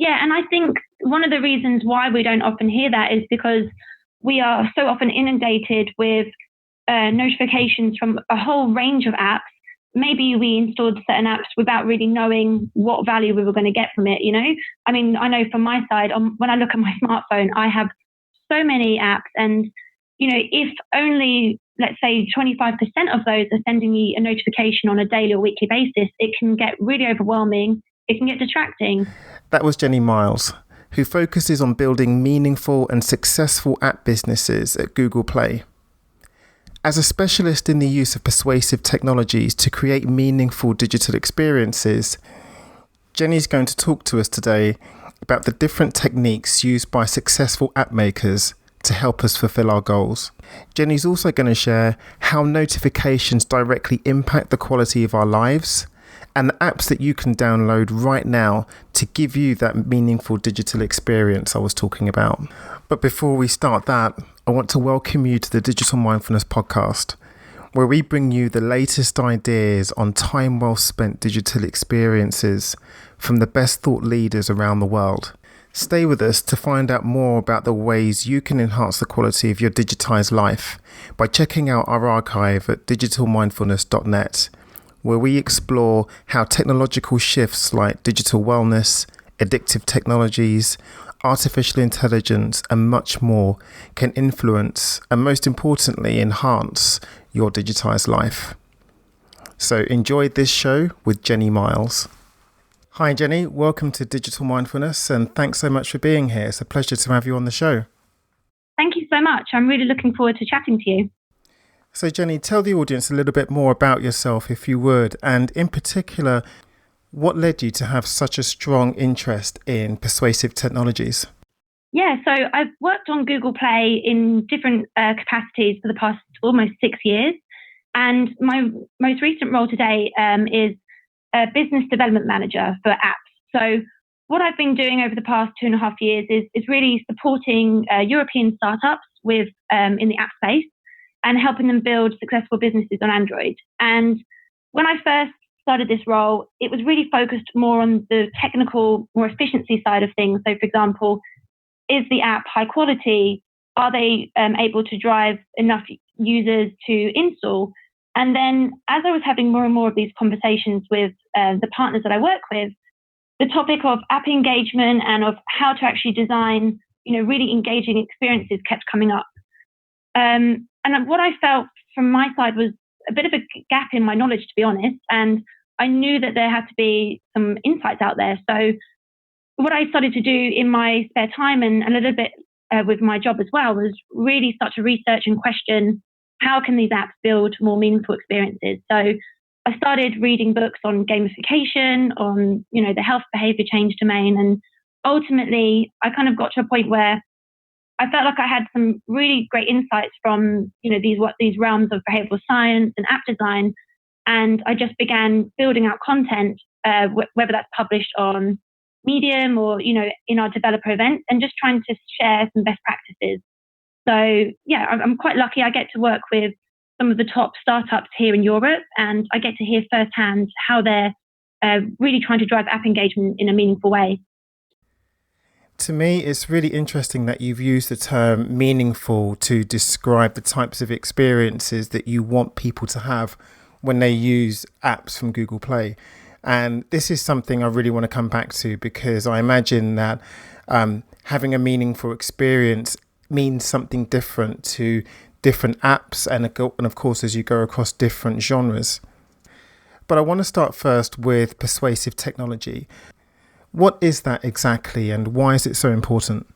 Yeah, and I think one of the reasons why we don't often hear that is because we are so often inundated with notifications from a whole range of apps. Maybe we installed certain apps without really knowing what value we were going to get from it, you know? I mean, I know from my side, when I look at my smartphone, I have so many apps, and, you know, if only, let's say, 25% of those are sending me a notification on a daily or weekly basis, it can get really overwhelming. It can get distracting. That was Jeni Miles, who focuses on building meaningful and successful app businesses at Google Play. As a specialist in the use of persuasive technologies to create meaningful digital experiences, Jeni's going to talk to us today about the different techniques used by successful app makers to help us fulfill our goals. Jeni's also going to share how notifications directly impact the quality of our lives and the apps that you can download right now to give you that meaningful digital experience I was talking about. But before we start that, I want to welcome you to the Digital Mindfulness podcast, where we bring you the latest ideas on time well spent digital experiences from the best thought leaders around the world. Stay with us to find out more about the ways you can enhance the quality of your digitized life by checking out our archive at digitalmindfulness.net, where we explore how technological shifts like digital wellness, addictive technologies, artificial intelligence, and much more can influence and, most importantly, enhance your digitized life. So enjoy this show with Jeni Miles. Hi Jeni, welcome to Digital Mindfulness, and thanks so much for being here. It's a pleasure to have you on the show. Thank you so much. I'm really looking forward to chatting to you. So Jeni, tell the audience a little bit more about yourself, if you would, and in particular, what led you to have such a strong interest in persuasive technologies? Yeah, so I've worked on Google Play in different capacities for the past almost 6 years. And my most recent role today is a business development manager for apps. So what I've been doing over the past 2.5 years is really supporting European startups with in the app space and helping them build successful businesses on Android. And when I first started this role, it was really focused more on the technical, more efficiency side of things. So, for example, is the app high quality? Are they able to drive enough users to install? And then as I was having more and more of these conversations with the partners that I work with, the topic of app engagement and of how to actually design, really engaging experiences kept coming up. And what I felt from my side was a bit of a gap in my knowledge, to be honest. And I knew that there had to be some insights out there. So what I started to do in my spare time and a little bit with my job as well was really start to research and question, how can these apps build more meaningful experiences? So I started reading books on gamification, on, the health behavior change domain. And ultimately, I kind of got to a point where I felt like I had some really great insights from, these realms of behavioral science and app design. And I just began building out content, whether that's published on Medium or, in our developer events, and just trying to share some best practices. So, yeah, I'm quite lucky. I get to work with some of the top startups here in Europe, and I get to hear firsthand how they're really trying to drive app engagement in a meaningful way. To me, it's really interesting that you've used the term meaningful to describe the types of experiences that you want people to have when they use apps from Google Play. And this is something I really want to come back to, because I imagine that having a meaningful experience means something different to different apps and of course, as you go across different genres. But I want to start first with persuasive technology. What is that exactly, and why is it so important?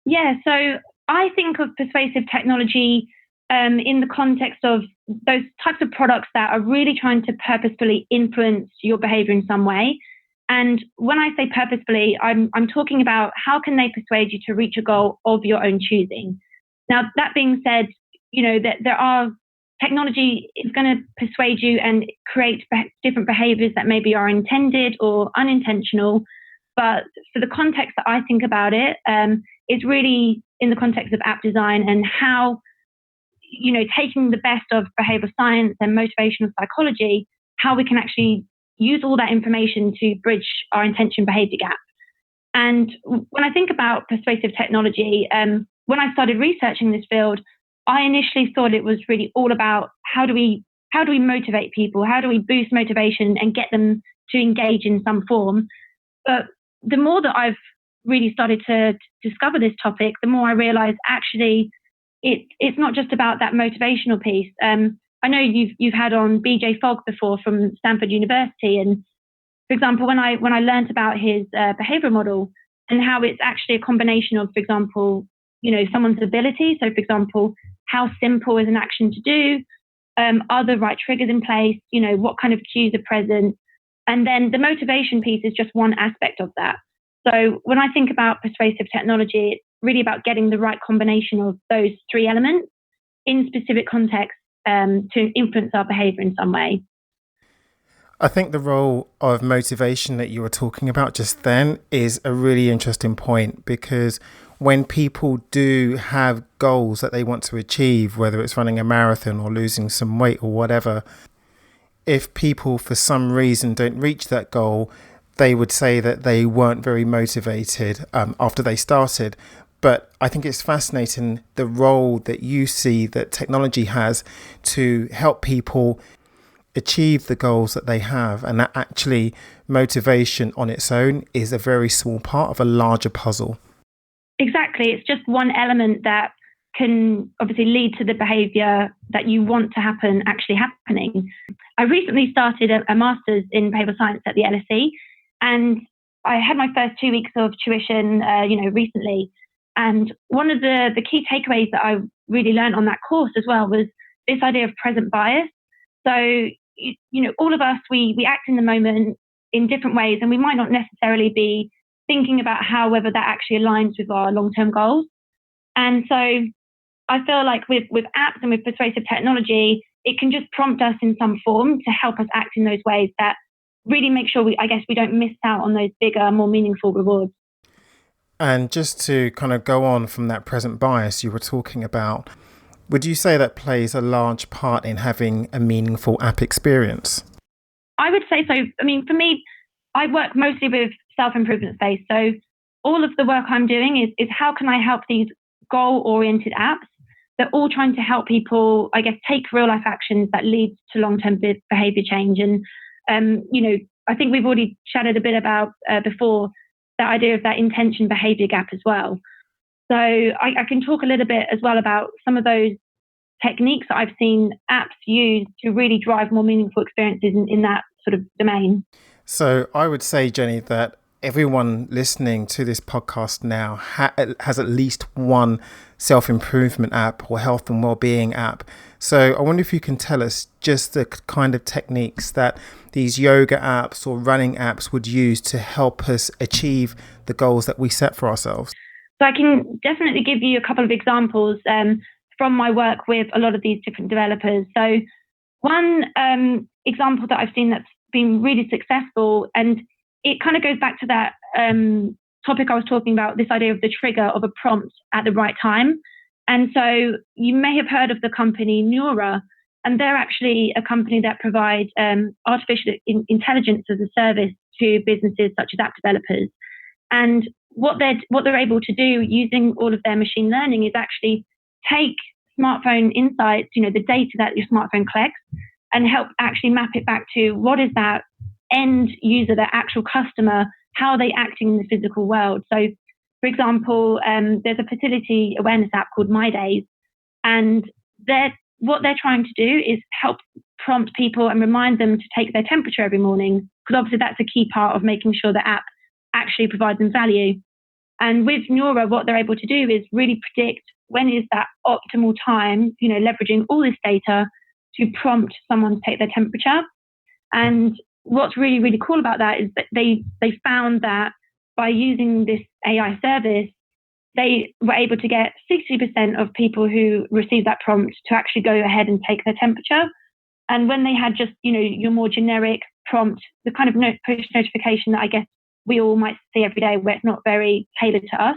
Yeah, so I think of persuasive technology in the context of those types of products that are really trying to purposefully influence your behavior in some way. And when I say purposefully, I'm talking about how can they persuade you to reach a goal of your own choosing. Now, that being said, that there are technology is going to persuade you and create different behaviors that maybe are intended or unintentional. But for the context that I think about it, it's really in the context of app design and how, taking the best of behavioral science and motivational psychology, how we can actually use all that information to bridge our intention behavior gap. And when I think about persuasive technology, when I started researching this field, I initially thought it was really all about how do we motivate people? How do we boost motivation and get them to engage in some form? But the more that I've really started to discover this topic, the more I realized actually it's not just about that motivational piece. I know you've had on BJ Fogg before from Stanford University, and for example, when I learned about his behavioral model and how it's actually a combination of, for example, someone's ability. So, for example, how simple is an action to do? Are the right triggers in place? What kind of cues are present? And then the motivation piece is just one aspect of that. So when I think about persuasive technology, it's really about getting the right combination of those three elements in specific contexts to influence our behavior in some way. I think the role of motivation that you were talking about just then is a really interesting point, because when people do have goals that they want to achieve, whether it's running a marathon or losing some weight or whatever, if people for some reason don't reach that goal, they would say that they weren't very motivated after they started. But I think it's fascinating the role that you see that technology has to help people achieve the goals that they have, and that actually motivation on its own is a very small part of a larger puzzle. Exactly. It's just one element that can obviously lead to the behavior that you want to happen actually happening. I recently started a master's in behavioral science at the LSE, and I had my first 2 weeks of tuition, recently. And one of the key takeaways that I really learned on that course as well was this idea of present bias. So, all of us, we act in the moment in different ways, and we might not necessarily be thinking about whether that actually aligns with our long-term goals. And so I feel like with apps and with persuasive technology, it can just prompt us in some form to help us act in those ways that really make sure we don't miss out on those bigger, more meaningful rewards. And just to kind of go on from that present bias you were talking about, would you say that plays a large part in having a meaningful app experience? I would say so. I mean, for me, I work mostly with self-improvement space. So all of the work I'm doing is how can I help these goal-oriented apps? They're all trying to help people, I guess, take real-life actions that lead to long-term behavior change. And, I think we've already chatted a bit about before that idea of that intention behavior gap as well. So I can talk a little bit as well about some of those techniques that I've seen apps use to really drive more meaningful experiences in that sort of domain. So I would say, Jenny, that everyone listening to this podcast now has at least one self-improvement app or health and well-being app. So I wonder if you can tell us just the kind of techniques that these yoga apps or running apps would use to help us achieve the goals that we set for ourselves. So I can definitely give you a couple of examples from my work with a lot of these different developers. So one example that I've seen that's been really successful, and it kind of goes back to that topic I was talking about, this idea of the trigger of a prompt at the right time. And so you may have heard of the company Neura, and they're actually a company that provides artificial intelligence as a service to businesses such as app developers. And what they're able to do using all of their machine learning is actually take smartphone insights, the data that your smartphone collects, and help actually map it back to what is that end user, the actual customer, how are they acting in the physical world. So, for example, there's a fertility awareness app called My Days, and what they're trying to do is help prompt people and remind them to take their temperature every morning, because obviously that's a key part of making sure the app actually provides them value. And with Neura, what they're able to do is really predict when is that optimal time, leveraging all this data to prompt someone to take their temperature. And what's really, really cool about that is that they found that by using this AI service, they were able to get 60% of people who received that prompt to actually go ahead and take their temperature. And when they had just, your more generic prompt, the kind of push notification that I guess we all might see every day where it's not very tailored to us,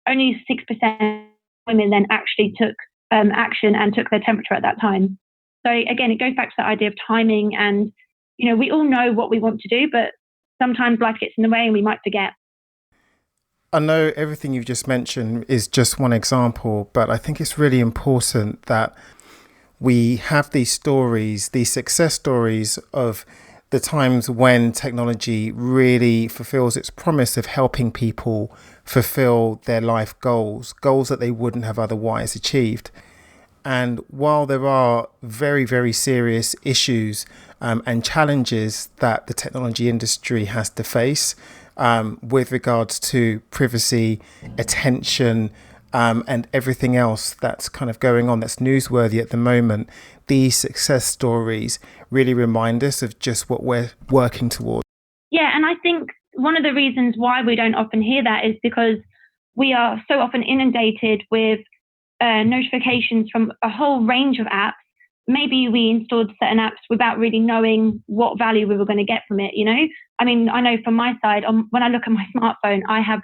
only 6% of women then actually took action and took their temperature at that time. So again, it goes back to the idea of timing, and, we all know what we want to do, but sometimes life gets in the way and we might forget. I know everything you've just mentioned is just one example, but I think it's really important that we have these stories, these success stories of the times when technology really fulfills its promise of helping people fulfill their life goals, goals that they wouldn't have otherwise achieved. And while there are very, very serious issues and challenges that the technology industry has to face with regards to privacy, attention, and everything else that's kind of going on that's newsworthy at the moment, these success stories really remind us of just what we're working towards. Yeah, and I think one of the reasons why we don't often hear that is because we are so often inundated with notifications from a whole range of apps. Maybe we installed certain apps without really knowing what value we were going to get from it, you know? I mean, I know from my side, when I look at my smartphone, I have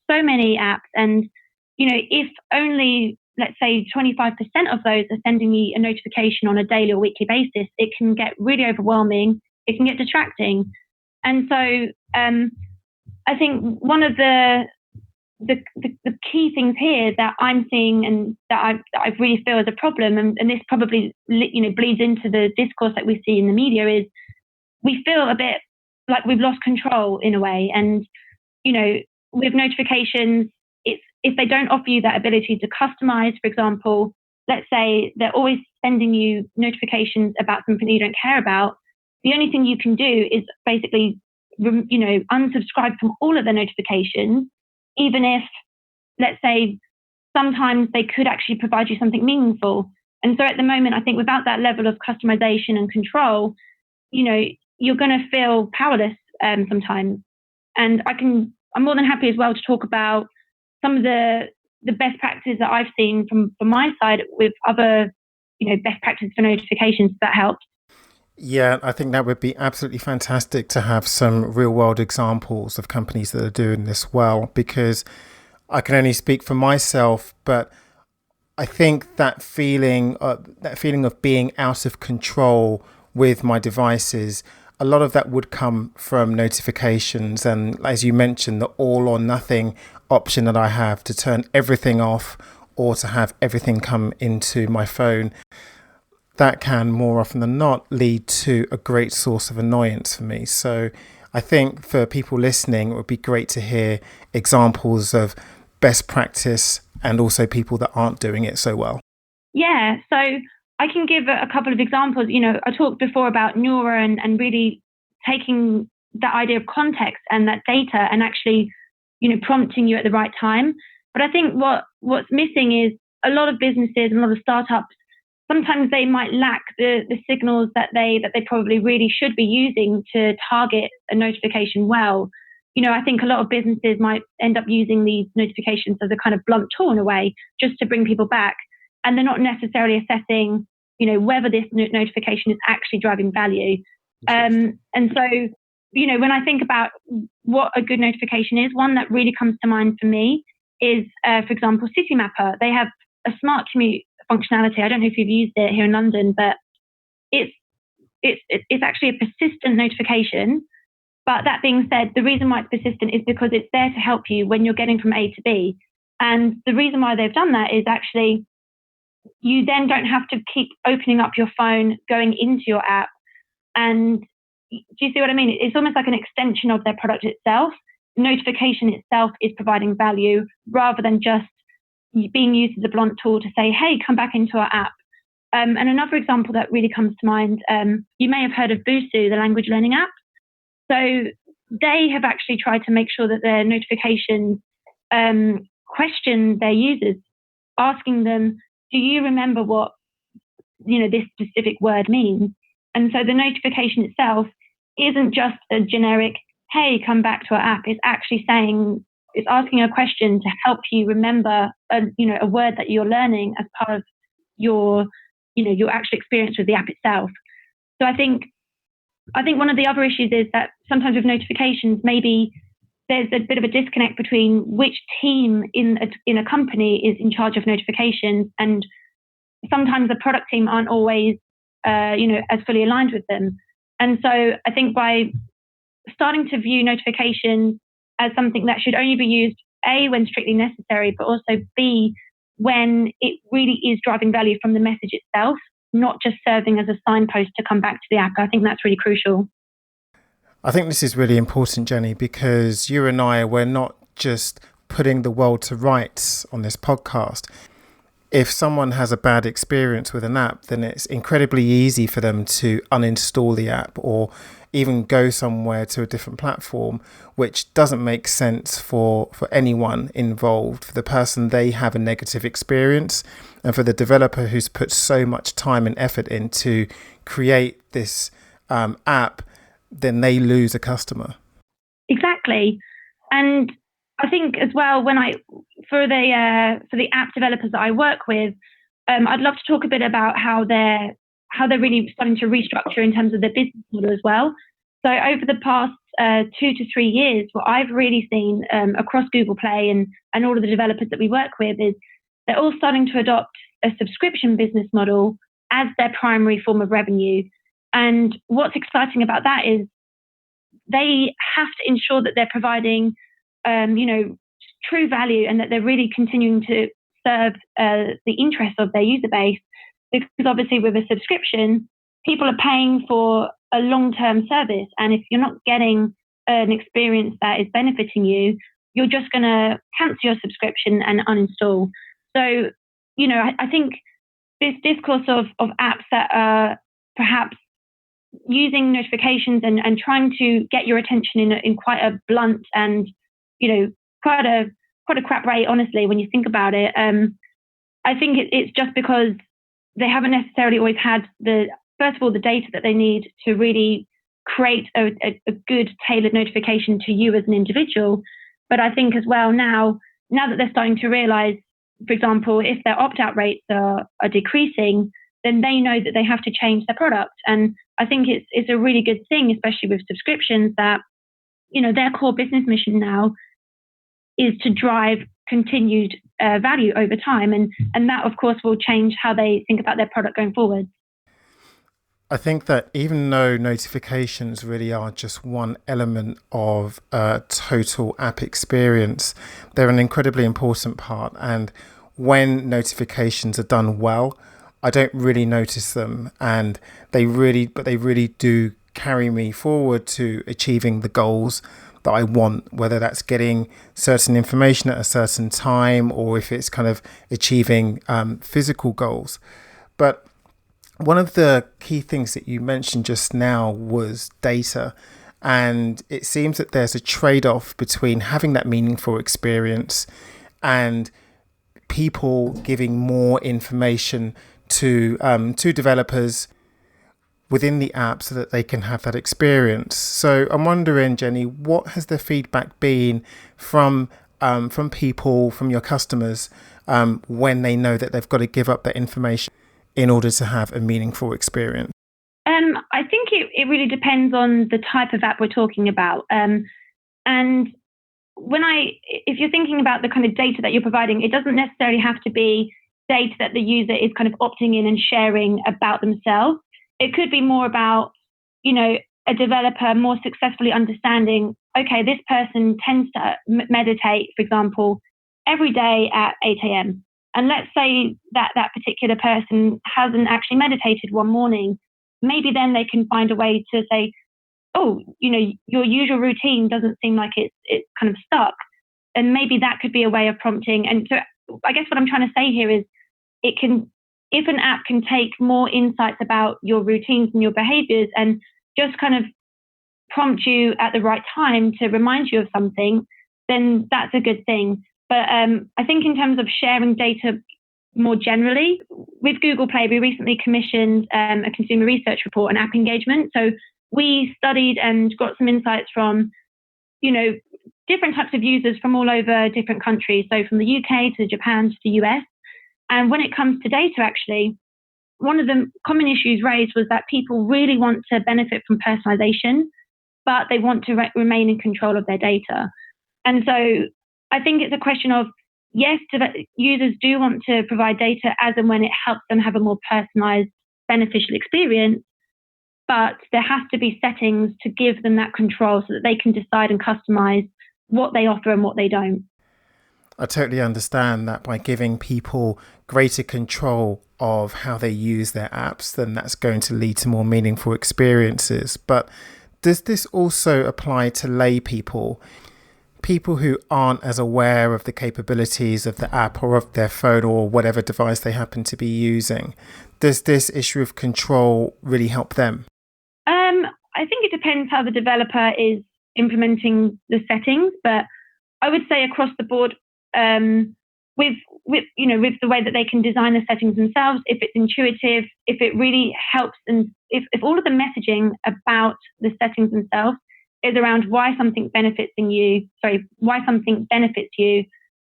so many apps, and, you know, if only, let's say, 25% of those are sending me a notification on a daily or weekly basis, it can get really overwhelming. It can get distracting. And so I think one of the key things here that I'm seeing and that I really feel is a problem, and this probably, you know, bleeds into the discourse that we see in the media, is we feel a bit like we've lost control in a way. And, you know, with notifications, it's if they don't offer you that ability to customize, for example, let's say they're always sending you notifications about something you don't care about, the only thing you can do is basically, you know, unsubscribe from all of the notifications, even if, let's say, sometimes they could actually provide you something meaningful. And so at the moment, I think without that level of customization and control, you know, you're going to feel powerless sometimes. And I'm more than happy as well to talk about some of the best practices that I've seen from my side with other, you know, best practices for notifications that helps. Yeah, I think that would be absolutely fantastic to have some real world examples of companies that are doing this well, because I can only speak for myself, but I think that feeling of being out of control with my devices, a lot of that would come from notifications. And as you mentioned, the all or nothing option that I have to turn everything off or to have everything come into my phone, that can more often than not lead to a great source of annoyance for me. So I think for people listening, it would be great to hear examples of best practice and also people that aren't doing it so well. Yeah, so I can give a couple of examples. You know, I talked before about Neura and really taking that idea of context and that data and actually, you know, prompting you at the right time. But I think what's missing is a lot of businesses and a lot of startups, sometimes they might lack the signals that they probably really should be using to target a notification well. You know, I think a lot of businesses might end up using these notifications as a kind of blunt tool in a way, just to bring people back. And they're not necessarily assessing, you know, whether this notification is actually driving value. And so, you know, when I think about what a good notification is, one that really comes to mind for me is, for example, City Mapper. They have a smart commute functionality. I don't know if you've used it here in London, but it's actually a persistent notification. But that being said, the reason why it's persistent is because it's there to help you when you're getting from A to B. And the reason why they've done that is actually you then don't have to keep opening up your phone, going into your app. And do you see what I mean? It's almost like an extension of their product itself. The notification itself is providing value rather than just being used as a blunt tool to say, hey, come back into our app. And another example that really comes to mind, you may have heard of Busuu, the language learning app. So they have actually tried to make sure that their notifications question their users, asking them, do you remember what, you know, this specific word means? And so the notification itself isn't just a generic, hey, come back to our app. It's actually saying, it's asking a question to help you remember, a word that you're learning as part of your actual experience with the app itself. So I think one of the other issues is that sometimes with notifications, maybe there's a bit of a disconnect between which team in a company is in charge of notifications, and sometimes the product team aren't always, as fully aligned with them. And so I think by starting to view notifications as something that should only be used A, when strictly necessary, but also B, when it really is driving value from the message itself, not just serving as a signpost to come back to the app. I think that's really crucial. I think this is really important, Jenny, because you and I, we're not just putting the world to rights on this podcast. If someone has a bad experience with an app, then it's incredibly easy for them to uninstall the app or even go somewhere to a different platform, which doesn't make sense for anyone involved. For the person, they have a negative experience, and for the developer who's put so much time and effort in to create this app, then they lose a customer. Exactly. And I think as well, for the app developers that I work with, I'd love to talk a bit about how they're really starting to restructure in terms of their business model as well. So over the past 2 to 3 years, what I've really seen across Google Play and all of the developers that we work with is they're all starting to adopt a subscription business model as their primary form of revenue. And what's exciting about that is they have to ensure that they're providing true value and that they're really continuing to serve the interests of their user base. Because obviously with a subscription, people are paying for a long-term service. And if you're not getting an experience that is benefiting you, you're just going to cancel your subscription and uninstall. So, I think this discourse of apps that are perhaps using notifications and trying to get your attention in quite a blunt and, quite a crap rate, honestly, when you think about it. I think it's just because they haven't necessarily always had first of all, the data that they need to really create a good tailored notification to you as an individual. But I think as well now that they're starting to realize, for example, if their opt-out rates are decreasing, then they know that they have to change their product. And I think it's a really good thing, especially with subscriptions, that, their core business mission now is to drive continued value over time. And that, of course, will change how they think about their product going forward. I think that even though notifications really are just one element of a total app experience, they're an incredibly important part. And when notifications are done well, I don't really notice them, and they really do carry me forward to achieving the goals that I want, whether that's getting certain information at a certain time or if it's kind of achieving physical goals. But one of the key things that you mentioned just now was data. And it seems that there's a trade-off between having that meaningful experience and people giving more information to developers within the app so that they can have that experience. So I'm wondering, Jenny, what has the feedback been from people, from your customers, when they know that they've got to give up that information in order to have a meaningful experience? I think it really depends on the type of app we're talking about. And if you're thinking about the kind of data that you're providing, it doesn't necessarily have to be data that the user is kind of opting in and sharing about themselves. It could be more about, a developer more successfully understanding, okay, this person tends to meditate, for example, every day at 8 a.m. And let's say that particular person hasn't actually meditated one morning. Maybe then they can find a way to say, oh, your usual routine doesn't seem like it's kind of stuck. And maybe that could be a way of prompting. And so I guess what I'm trying to say here is if an app can take more insights about your routines and your behaviors and just kind of prompt you at the right time to remind you of something, then that's a good thing. But I think in terms of sharing data more generally, with Google Play, we recently commissioned a consumer research report on app engagement. So we studied and got some insights from, different types of users from all over different countries. So from the UK to Japan to the US. And when it comes to data, actually, one of the common issues raised was that people really want to benefit from personalization, but they want to remain in control of their data. And so I think it's a question of, yes, users do want to provide data as and when it helps them have a more personalized, beneficial experience, but there has to be settings to give them that control so that they can decide and customize what they offer and what they don't. I totally understand that by giving people greater control of how they use their apps, then that's going to lead to more meaningful experiences. But does this also apply to lay people who aren't as aware of the capabilities of the app or of their phone or whatever device they happen to be using? Does this issue of control really help them? I think it depends how the developer is implementing the settings, but I would say across the board, with the way that they can design the settings themselves, if it's intuitive, if it really helps, and if all of the messaging about the settings themselves is around why something benefits you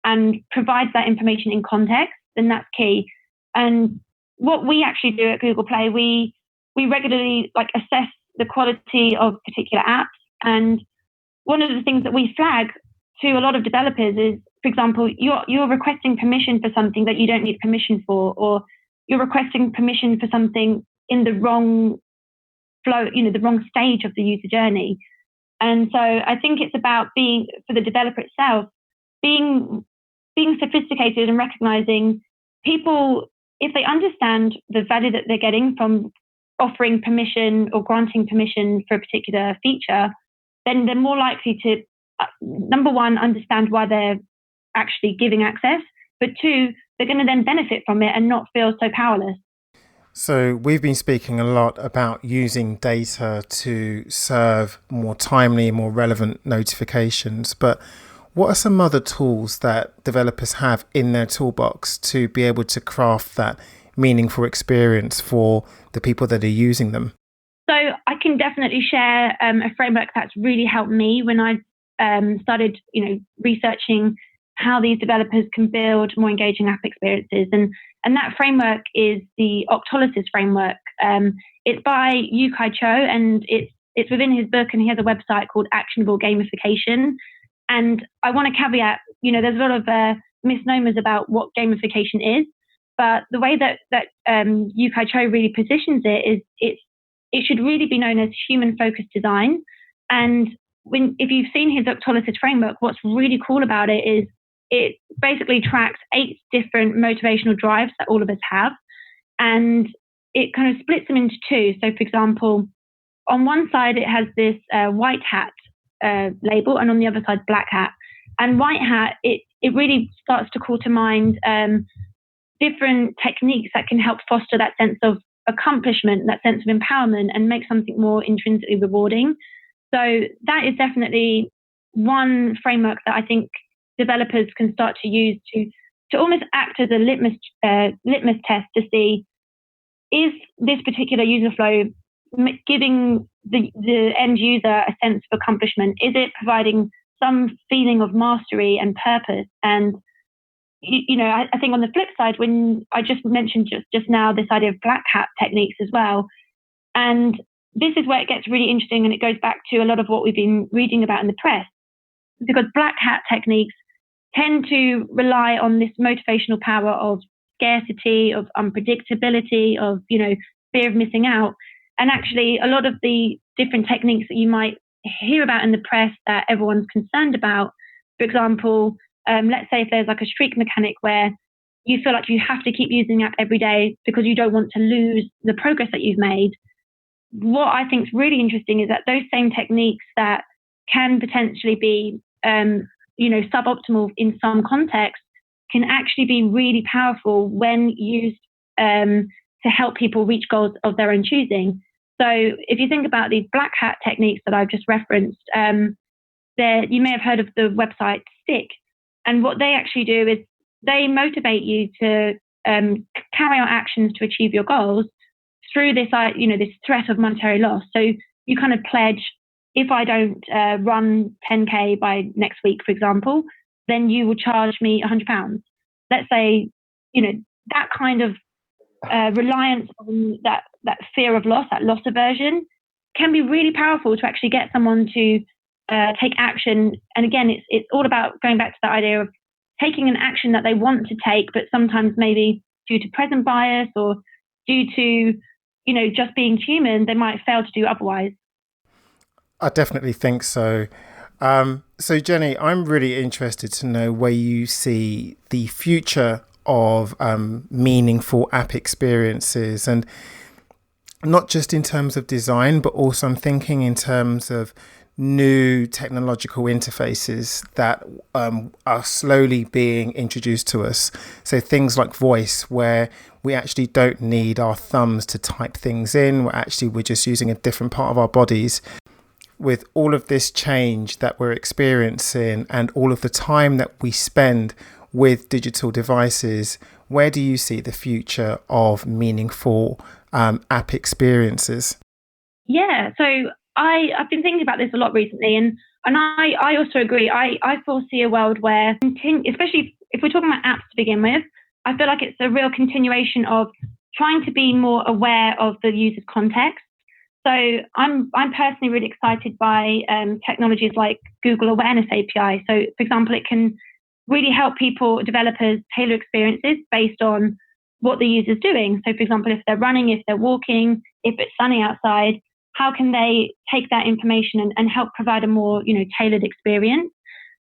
and provides that information in context, then that's key. And what we actually do at Google Play, we regularly assess the quality of particular apps. And one of the things that we flag to a lot of developers is, for example, you're requesting permission for something that you don't need permission for, or you're requesting permission for something in the wrong flow, the wrong stage of the user journey. And so I think it's about for the developer itself, being sophisticated and recognizing people, if they understand the value that they're getting from offering permission or granting permission for a particular feature, then they're more likely to, number one, understand why they're actually giving access, but two, they're going to then benefit from it and not feel so powerless. So we've been speaking a lot about using data to serve more timely, more relevant notifications, but what are some other tools that developers have in their toolbox to be able to craft that meaningful experience for the people that are using them? So I can definitely share a framework that's really helped me when I started, researching how these developers can build more engaging app experiences. And that framework is the Octolysis framework. It's by Yu-Kai Cho, and it's within his book, and he has a website called Actionable Gamification. And I want to caveat, there's a lot of misnomers about what gamification is, but the way that Yu-Kai Cho really positions it is it should really be known as human-focused design. And if you've seen his Octolysis framework, what's really cool about it is it basically tracks 8 different motivational drives that all of us have, and it kind of splits them into 2. So, for example, on one side it has this white hat label, and on the other side black hat. And white hat, it really starts to call to mind different techniques that can help foster that sense of accomplishment, that sense of empowerment, and make something more intrinsically rewarding. So that is definitely one framework that I think developers can start to use to almost act as a litmus test to see, is this particular user flow giving the end user a sense of accomplishment? Is it providing some feeling of mastery and purpose? And I think on the flip side, when I just mentioned just now this idea of black hat techniques as well, and this is where it gets really interesting, and it goes back to a lot of what we've been reading about in the press, because black hat techniques tend to rely on this motivational power of scarcity, of unpredictability, of fear of missing out. And actually, a lot of the different techniques that you might hear about in the press that everyone's concerned about, for example, let's say if there's a streak mechanic where you feel like you have to keep using the app every day because you don't want to lose the progress that you've made. What I think is really interesting is that those same techniques that can potentially be, suboptimal in some contexts can actually be really powerful when used to help people reach goals of their own choosing. So if you think about these black hat techniques that I've just referenced, you may have heard of the website Stick. And what they actually do is they motivate you to carry out actions to achieve your goals through this, this threat of monetary loss. So you kind of pledge, if I don't run 10K by next week, for example, then you will charge me £100. Let's say, that kind of reliance on that fear of loss, that loss aversion, can be really powerful to actually get someone to take action. And again, it's all about going back to that idea of taking an action that they want to take, but sometimes maybe due to present bias or due to, just being human, they might fail to do otherwise. I definitely think so. So, Jenny, I'm really interested to know where you see the future of meaningful app experiences, and not just in terms of design, but also I'm thinking in terms of new technological interfaces that are slowly being introduced to us. So things like voice, where we actually don't need our thumbs to type things in. We're just using a different part of our bodies. With all of this change that we're experiencing and all of the time that we spend with digital devices, where do you see the future of meaningful app experiences? Yeah, so I've been thinking about this a lot recently, and I also agree. I foresee a world where, especially if we're talking about apps to begin with, I feel like it's a real continuation of trying to be more aware of the user's context. So I'm personally really excited by technologies like Google Awareness API. So, for example, it can really help developers tailor experiences based on what the user's doing. So, for example, if they're running, if they're walking, if it's sunny outside, how can they take that information and help provide a more, tailored experience?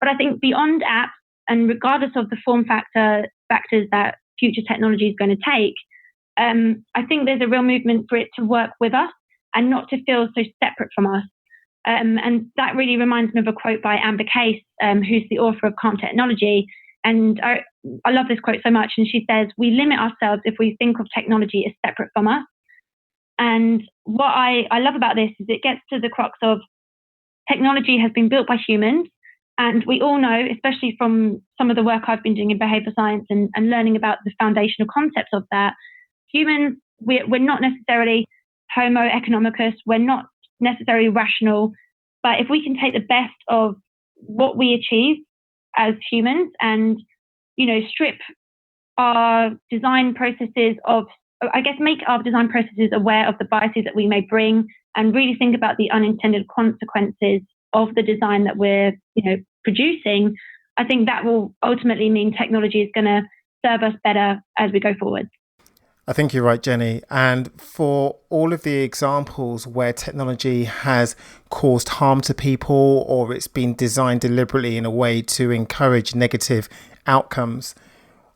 But I think beyond apps, and regardless of the factors that future technology is going to take, I think there's a real movement for it to work with us and not to feel so separate from us. And that really reminds me of a quote by Amber Case, who's the author of Calm Technology. And I love this quote so much. And she says, "We limit ourselves if we think of technology as separate from us." And what I love about this is it gets to the crux of technology has been built by humans. And we all know, especially from some of the work I've been doing in behavioral science and learning about the foundational concepts of that, humans, we're not necessarily Homo economicus, we're not necessarily rational. But if we can take the best of what we achieve as humans and, strip our design processes make our design processes aware of the biases that we may bring and really think about the unintended consequences of the design that we're, producing, I think that will ultimately mean technology is going to serve us better as we go forward. I think you're right, Jenny. And for all of the examples where technology has caused harm to people or it's been designed deliberately in a way to encourage negative outcomes,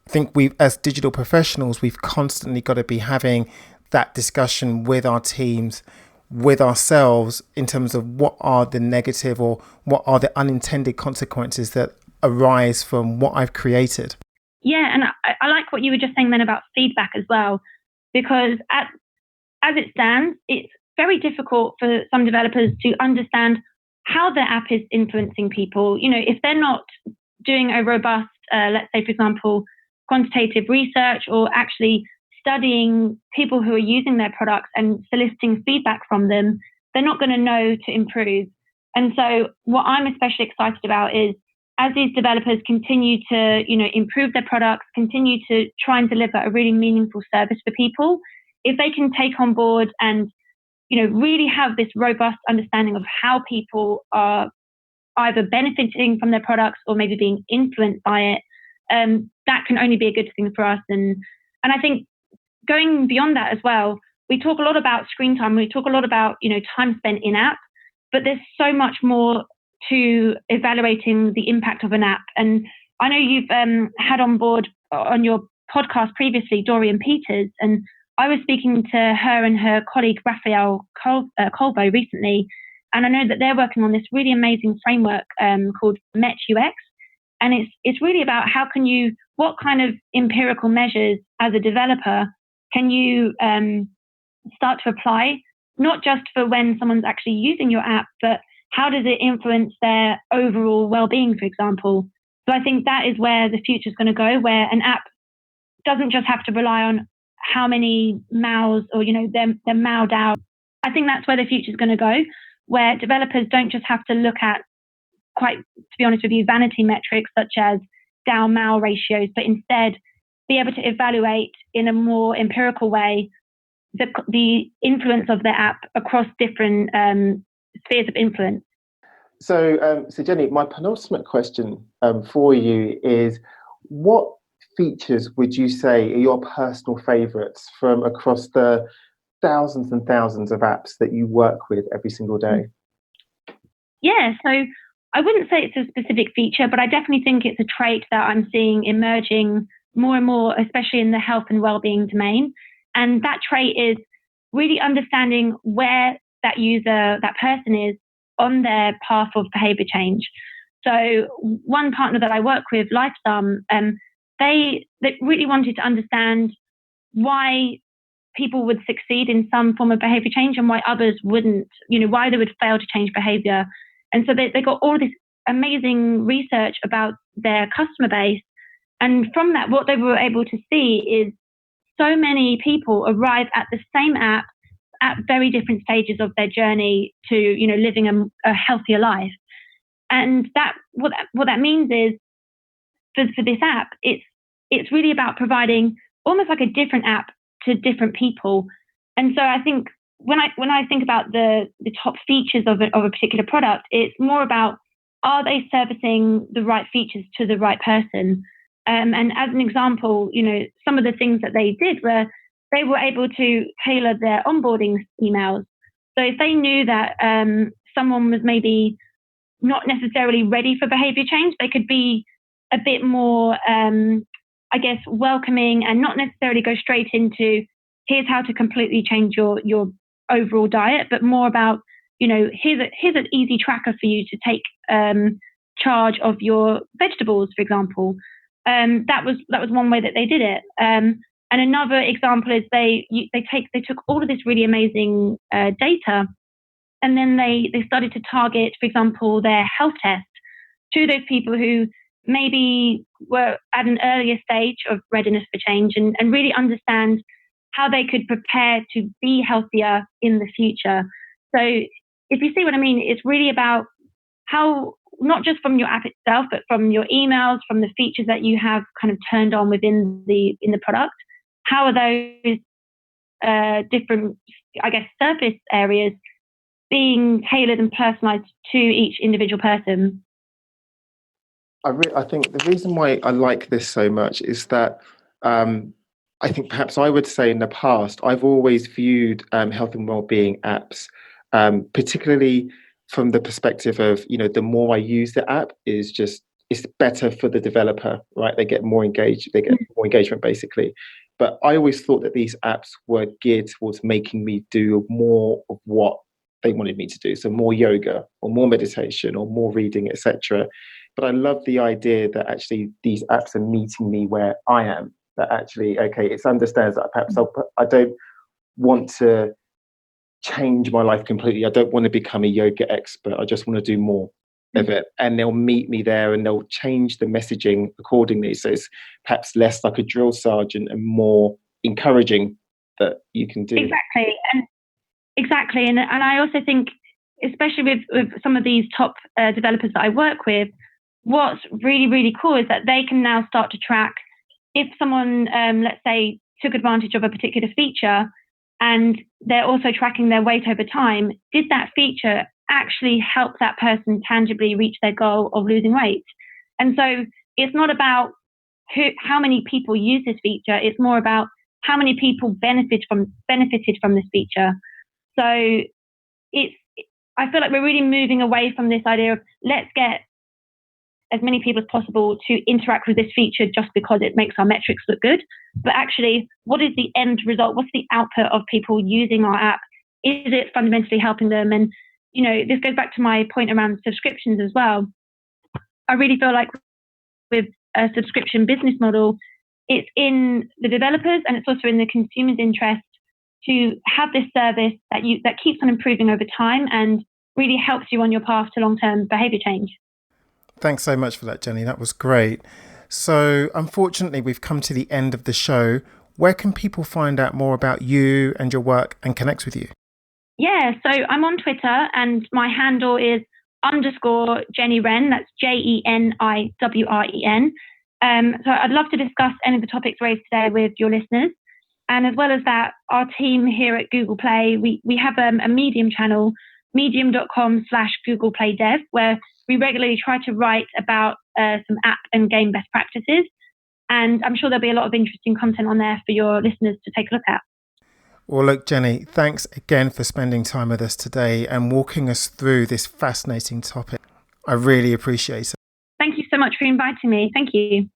I think as digital professionals, we've constantly got to be having that discussion with our teams, with ourselves, in terms of what are the negative or what are the unintended consequences that arise from what I've created. Yeah, and I like what you were just saying then about feedback as well, because as it stands, it's very difficult for some developers to understand how their app is influencing people. If they're not doing a robust, let's say, for example, quantitative research or actually studying people who are using their products and soliciting feedback from them, they're not going to know to improve. And so what I'm especially excited about is as these developers continue to, improve their products, continue to try and deliver a really meaningful service for people, if they can take on board and, really have this robust understanding of how people are either benefiting from their products or maybe being influenced by it, that can only be a good thing for us. And I think going beyond that as well, we talk a lot about screen time. We talk a lot about, time spent in app, but there's so much more to evaluating the impact of an app. And I know you've had on board on your podcast previously, Dorian Peters, and I was speaking to her and her colleague, Raphael Colbo recently. And I know that they're working on this really amazing framework called Met UX. And it's really about what kind of empirical measures as a developer can you start to apply, not just for when someone's actually using your app, but how does it influence their overall well-being, for example? So I think that is where the future is going to go, where an app doesn't just have to rely on how many MAUs or, they're MAU'd out. I think that's where the future is going to go, where developers don't just have to look at, quite, to be honest with you, vanity metrics such as DAU MAU ratios, but instead be able to evaluate in a more empirical way the influence of their app across different spheres of influence. So Jenny, my penultimate question for you is, what features would you say are your personal favourites from across the thousands and thousands of apps that you work with every single day? Yeah, so I wouldn't say it's a specific feature, but I definitely think it's a trait that I'm seeing emerging more and more, especially in the health and well-being domain. And that trait is really understanding where that user, that person is on their path of behavior change. So one partner that I work with, Lifesum, they really wanted to understand why people would succeed in some form of behavior change and why others wouldn't, why they would fail to change behavior. And so they got all this amazing research about their customer base. And from that, what they were able to see is so many people arrive at the same app at very different stages of their journey to, living a healthier life. And what that means is for this app, it's really about providing almost like a different app to different people. And so I think when I think about the top features of a particular product, it's more about, are they servicing the right features to the right person? And as an example, some of the things that they did were they were able to tailor their onboarding emails. So if they knew that someone was maybe not necessarily ready for behavior change, they could be a bit more, welcoming and not necessarily go straight into, here's how to completely change your overall diet, but more about, here's an easy tracker for you to take charge of your vegetables, for example. That was one way that they did it. And another example is they took all of this really amazing data, and then they started to target, for example, their health test to those people who maybe were at an earlier stage of readiness for change, and really understand how they could prepare to be healthier in the future. So if you see what I mean, it's really about how, not just from your app itself, but from your emails, from the features that you have kind of turned on in the product, how are those different, surface areas being tailored and personalized to each individual person? I think the reason why I like this so much is that I think perhaps I would say in the past, I've always viewed health and well-being apps, particularly from the perspective of, the more I use the app it's better for the developer, right? They get more engagement basically. But I always thought that these apps were geared towards making me do more of what they wanted me to do. So more yoga or more meditation or more reading, etc. But I love the idea that actually these apps are meeting me where I am. That actually, okay, it understands that perhaps I don't want to change my life completely. I don't want to become a yoga expert. I just want to do more of it. And they'll meet me there and they'll change the messaging accordingly. So it's perhaps less like a drill sergeant and more encouraging that you can do. Exactly. And I also think, especially with some of these top developers that I work with, what's really, really cool is that they can now start to track if someone, let's say, took advantage of a particular feature and they're also tracking their weight over time, did that feature actually help that person tangibly reach their goal of losing weight? And so it's not about how many people use this feature, it's more about how many people benefited from this feature. So I feel like we're really moving away from this idea of let's get as many people as possible to interact with this feature just because it makes our metrics look good. But actually, what is the end result? What's the output of people using our app? Is it fundamentally helping them? And, this goes back to my point around subscriptions as well. I really feel like with a subscription business model, it's in the developers and it's also in the consumer's interest to have this service that keeps on improving over time and really helps you on your path to long-term behavior change. Thanks so much for that, Jenny. That was great. So unfortunately, we've come to the end of the show. Where can people find out more about you and your work and connect with you? Yeah, so I'm on Twitter and my handle is _Jeni Wren. That's JENIWREN. So I'd love to discuss any of the topics raised today with your listeners. And as well as that, our team here at Google Play, we have a Medium channel, medium.com/Google Play Dev, where we regularly try to write about some app and game best practices. And I'm sure there'll be a lot of interesting content on there for your listeners to take a look at. Well, look, Jenny, thanks again for spending time with us today and walking us through this fascinating topic. I really appreciate it. Thank you so much for inviting me. Thank you.